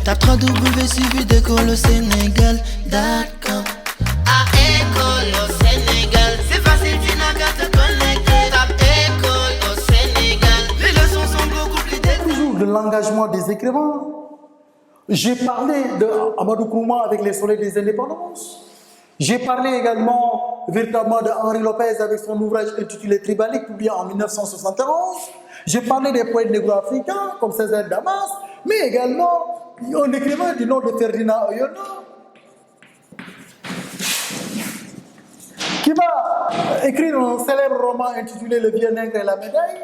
Tape 3W suivi d'école au Sénégal. D'accord. À école au Sénégal. C'est facile, tu n'as qu'à te connecter. Tape école au Sénégal. Les leçons sont beaucoup plus détaillées. Toujours de l'engagement des écrivains. J'ai parlé de Amadou Kourouma avec les Soleils des Indépendances. J'ai parlé également véritablement de Henri Lopez avec son ouvrage intitulé Tribalique, publié en 1971. J'ai parlé des poètes négro-africains comme Césaire Damas, mais également un écrivain du nom de Ferdinand Oyono, qui va écrire un célèbre roman intitulé Le Vieux Nègre et la Médaille.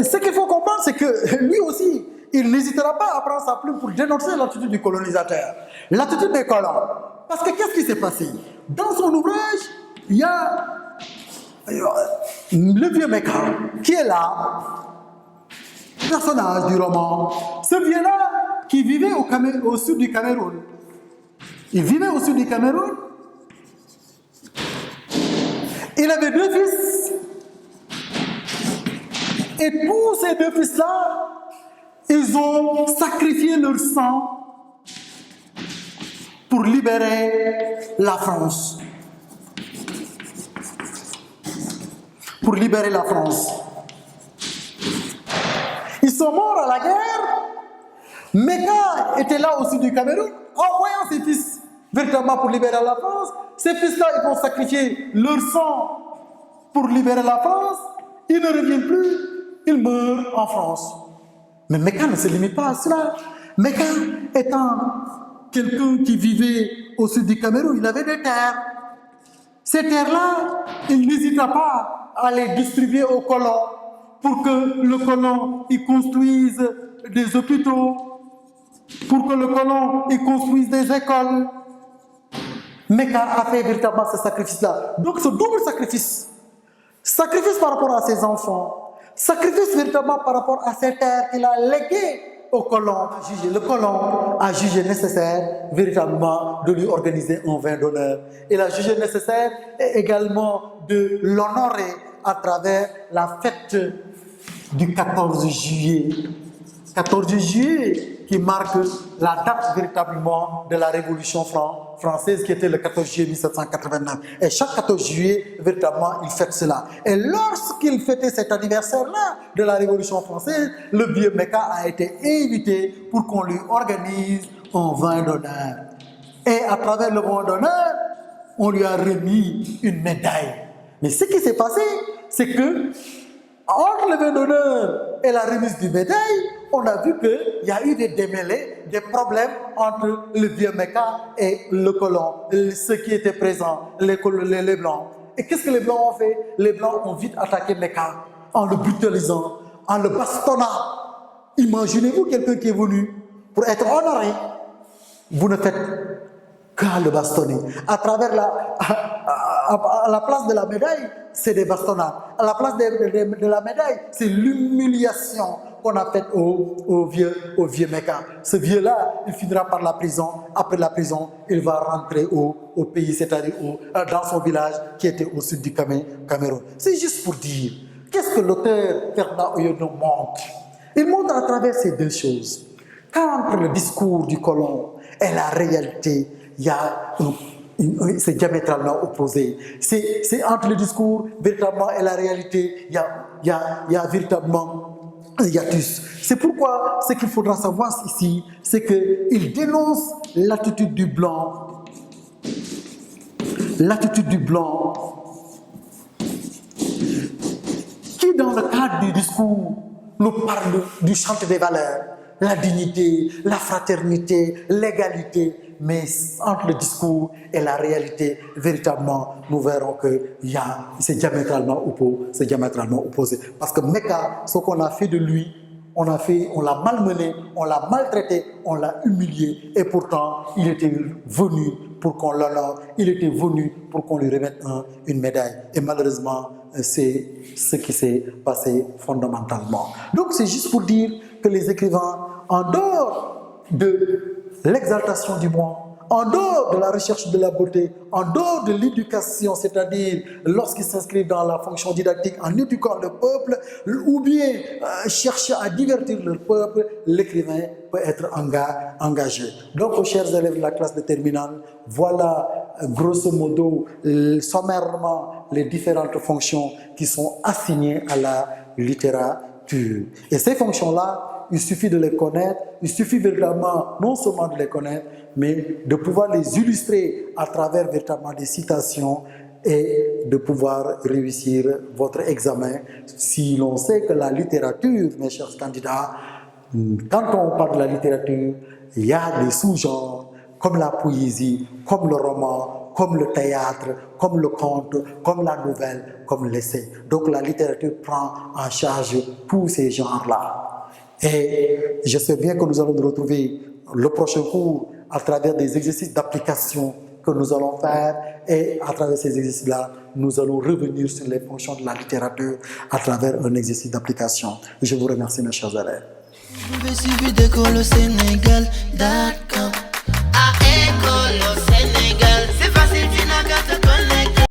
Ce qu'il faut comprendre, c'est que lui aussi, il n'hésitera pas à prendre sa plume pour dénoncer l'attitude du colonisateur, l'attitude des colons. Parce que qu'est-ce qui s'est passé? Dans son ouvrage, il y a le vieux Meka qui est là, personnage du roman. Ce vieux-là qui vivait au sud du Cameroun. Il vivait au sud du Cameroun. Il avait 2 fils. Et tous ces 2 fils-là, ils ont sacrifié leur sang pour libérer la France. Pour libérer la France. Ils sont morts à la guerre. Meka était là au sud du Cameroun, envoyant ses fils véritablement pour libérer la France. Ces fils-là, ils vont sacrifier leur sang pour libérer la France. Ils ne reviennent plus. Il meurt en France. Mais Meka ne se limite pas à cela. Meka étant quelqu'un qui vivait au sud du Cameroun, il avait des terres. Ces terres-là, il n'hésita pas à les distribuer aux colons pour que le colon y construise des hôpitaux, pour que le colon y construise des écoles. Meka a fait véritablement ce sacrifice-là. Donc ce double sacrifice, sacrifice par rapport à ses enfants, sacrifice véritablement par rapport à ces terres qu'il a léguées au colon. Le colon a jugé nécessaire véritablement de lui organiser un vin d'honneur. Il a jugé nécessaire également de l'honorer à travers la fête du 14 juillet. 14 juillet qui marque la date véritablement de la Révolution française qui était le 14 juillet 1789. Et chaque 14 juillet, véritablement, il fête cela. Et lorsqu'il fêtait cet anniversaire-là de la Révolution française, le vieux Meka a été invité pour qu'on lui organise un vin d'honneur. Et à travers le vin d'honneur, on lui a remis une médaille. Mais ce qui s'est passé, c'est que entre le vin d'honneur et la remise du médaille, on a vu qu'il y a eu des démêlés, des problèmes entre le vieux Meka et le colon, ceux qui étaient présents, les Blancs. Et qu'est-ce que les Blancs ont fait? Les Blancs ont vite attaqué Meka en le brutalisant, en le bastonnant. Imaginez-vous quelqu'un qui est venu pour être honoré. Vous ne faites qu'à le bastonner. À travers à la place de la médaille, c'est des bastonnades. À la place de la médaille, c'est l'humiliation qu'on a faite au vieux Meka. Ce vieux-là, il finira par la prison. Après la prison, il va rentrer au pays, c'est-à-dire dans son village qui était au sud du Cameroun. C'est juste pour dire, qu'est-ce que l'auteur Ferdinand Oyono montre? Il montre à travers ces 2 choses. Qu'entre le discours du colon et la réalité, il y a c'est diamétralement opposé. C'est entre le discours véritablement et la réalité, il y a véritablement un hiatus. C'est pourquoi ce qu'il faudra savoir ici, c'est qu'il dénonce l'attitude du blanc. L'attitude du blanc qui, dans le cadre du discours, nous parle du chant des valeurs, la dignité, la fraternité, l'égalité. Mais entre le discours et la réalité, véritablement, nous verrons que c'est diamétralement opposé. Parce que Meka, ce qu'on a fait de lui, on l'a malmené, on l'a maltraité, on l'a humilié. Et pourtant, il était venu pour qu'on l'honore, il était venu pour qu'on lui remette une médaille. Et malheureusement, c'est ce qui s'est passé fondamentalement. Donc c'est juste pour dire que les écrivains, en dehors de l'exaltation du moi, en dehors de la recherche de la beauté, en dehors de l'éducation, c'est-à-dire lorsqu'ils s'inscrivent dans la fonction didactique en éduquant le peuple, ou bien chercher à divertir le peuple, l'écrivain peut être engagé. Donc, chers élèves de la classe de terminale, voilà grosso modo, sommairement, les différentes fonctions qui sont assignées à la littérature. Et ces fonctions-là, il suffit de les connaître, il suffit véritablement non seulement de les connaître, mais de pouvoir les illustrer à travers véritablement des citations et de pouvoir réussir votre examen. Si l'on sait que la littérature, mes chers candidats, quand on parle de la littérature, il y a des sous-genres comme la poésie, comme le roman, comme le théâtre, comme le conte, comme la nouvelle, comme l'essai. Donc la littérature prend en charge tous ces genres-là. Et je sais bien que nous allons nous retrouver le prochain cours à travers des exercices d'application que nous allons faire, et à travers ces exercices-là, nous allons revenir sur les fonctions de la littérature à travers un exercice d'application. Je vous remercie, mes chers élèves. Suivi d'école au Sénégal.